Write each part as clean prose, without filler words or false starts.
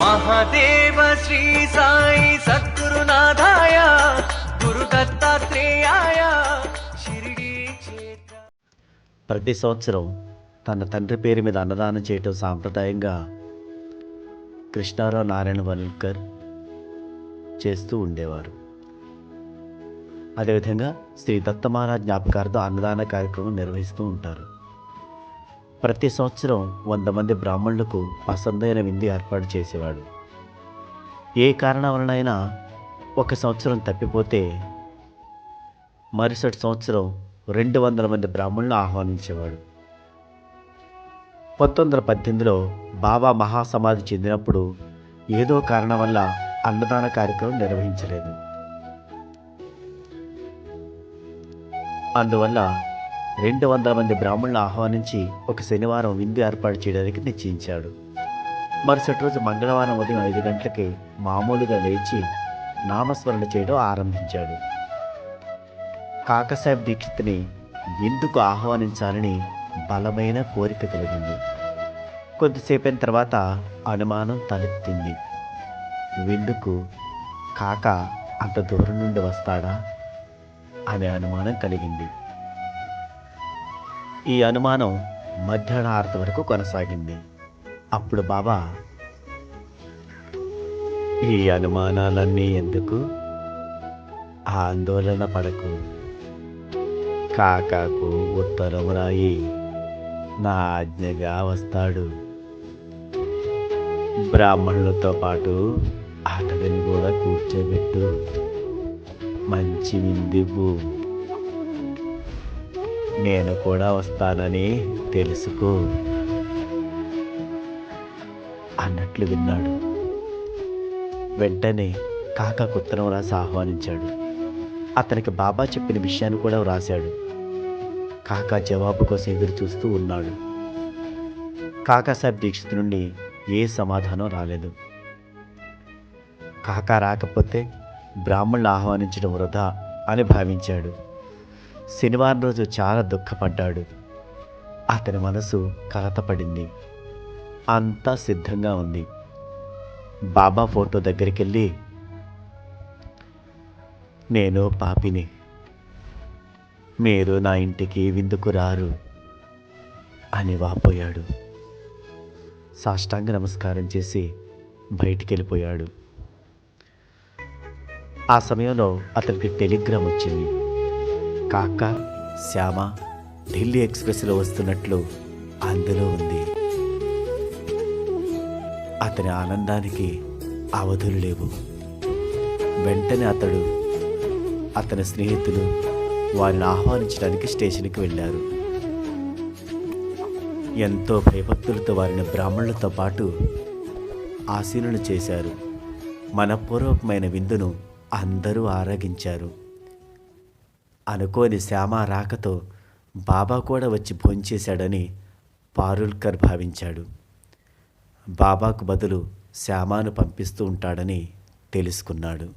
మహాదేవ శ్రీ సాయి సద్గురునాథాయ గురు దత్తాత్రేయాయ షిరిడి క్షేత్ర. ప్రతి సంవత్సరం తన తండ్రి పేరు మీద అన్నదానం చేయటం సాంప్రదాయంగా కృష్ణారావు నారాయణ వల్కర్ చేస్తూ ఉండేవారు. అదేవిధంగా శ్రీ దత్తమహారాజ్ జ్ఞాపకార్థం అన్నదాన కార్యక్రమం నిర్వహిస్తూ ఉంటారు. ప్రతి సంవత్సరం 100 మంది బ్రాహ్మణులకు పసందైన విందు ఏర్పాటు చేసేవాడు. ఏ కారణం వలనైనా ఒక సంవత్సరం తప్పిపోతే మరుసటి సంవత్సరం 200 మంది బ్రాహ్మణులను ఆహ్వానించేవాడు. 1918లో బాబా మహాసమాధి చెందినప్పుడు ఏదో కారణం వల్ల అన్నదాన కార్యక్రమం నిర్వహించలేదు. అందువల్ల 200 మంది బ్రాహ్మణులను ఆహ్వానించి ఒక శనివారం విందు ఏర్పాటు చేయడానికి నిశ్చయించాడు. మరుసటి రోజు మంగళవారం ఉదయం 5 గంటలకి మామూలుగా లేచి నామస్మరణ చేయడం ఆరంభించాడు. కాకాసాహెబ్ దీక్షిత్ని విందుకు ఆహ్వానించాలని బలమైన కోరిక కలిగింది. కొద్దిసేపైన తర్వాత అనుమానం తలెత్తింది. విందుకు కాక అంత దూరం నుండి వస్తాడా అనే అనుమానం కలిగింది. ఈ అనుమానం మధ్యాహ్నార్ధ వరకు కొనసాగింది. అప్పుడు బాబా, ఈ అనుమానాలన్నీ ఎందుకు, ఆందోళన పడకు, కాకాకు ఉత్తరం రాయి, నా ఆజ్ఞగా వస్తాడు. బ్రాహ్మణులతో పాటు అతడిని కూడా కూర్చోబెట్టు, మంచి విందువు, నేను కూడా వస్తానని తెలుసుకో అన్నట్లు విన్నాడు. వెంటనే కాకాకు ఉత్తరం రాసి ఆహ్వానించాడు. అతనికి బాబా చెప్పిన విషయాన్ని కూడా వ్రాశాడు. కాకా జవాబు కోసం ఎదురు చూస్తూ ఉన్నాడు. కాకాసాహెబ్ దీక్షిత్ నుండి ఏ సమాధానం రాలేదు. కాకా రాకపోతే బ్రాహ్మణులు ఆహ్వానించడం వృధా అని భావించాడు. శనివారం రోజు చాలా దుఃఖపడ్డాడు. అతని మనసు కలతపడింది. అంతా సిద్ధంగా ఉంది. బాబా ఫోటో దగ్గరికి వెళ్ళి, నేను పాపిని, మీరు నా ఇంటికి విందుకు రారు అని వాపోయాడు. సాష్టాంగ నమస్కారం చేసి బయటికి వెళ్ళిపోయాడు. ఆ సమయంలో అతనికి టెలిగ్రామ్ వచ్చింది. కాకా, శ్యామ ఢిల్లీ ఎక్స్ప్రెస్లో వస్తున్నట్లు అందులో ఉంది. అతని ఆనందానికి అవధులు లేవు. వెంటనే అతడు, అతని స్నేహితులు వారిని ఆహ్వానించడానికి స్టేషన్కి వెళ్ళారు. ఎంతో భయభక్తులతో వారిని బ్రాహ్మణులతో పాటు ఆసీనులు చేశారు. మనపూర్వకమైన విందును అందరూ ఆరగించారు. అనుకోని శ్యామ రాకతో బాబా కూడా వచ్చి భోంచేశాడని పారుల్కర్ భావించాడు. బాబాకు బదులు శ్యామాను పంపిస్తూ ఉంటాడని తెలుసుకున్నాడు.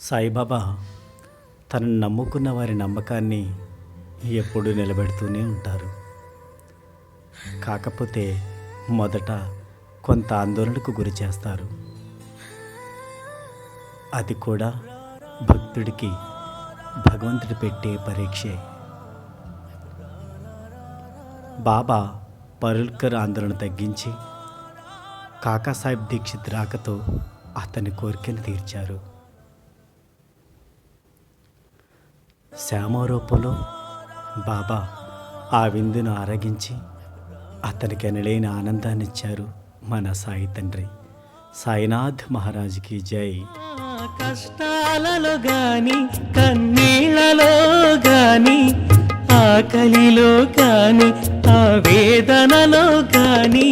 సాయిబాబా తనను నమ్ముకున్న వారి నమ్మకాన్ని ఎప్పుడూ నిలబెడుతూనే ఉంటారు. కాకపోతే మొదట కొంత ఆందోళనకు గురి చేస్తారు. అది కూడా భక్తుడికి భగవంతుడు పెట్టే పరీక్షే. బాబా పరుల్కర్ ఆందోళన తగ్గించి కాకాసాహెబ్ దీక్షిత్ రాకతో అతని కోరికను తీర్చారు. శ్యామ రూపంలో బాబా ఆ విందును ఆరగించి అతనికి ఎనలేని ఆనందాన్ని ఇచ్చారు మన సాయి తండ్రి. సాయినాథ్ మహారాజ్కి జై. కష్టాలలో గాని, కన్నీళ్లలో గాని, ఆకలిలో గాని, ఆవేదనలో గాని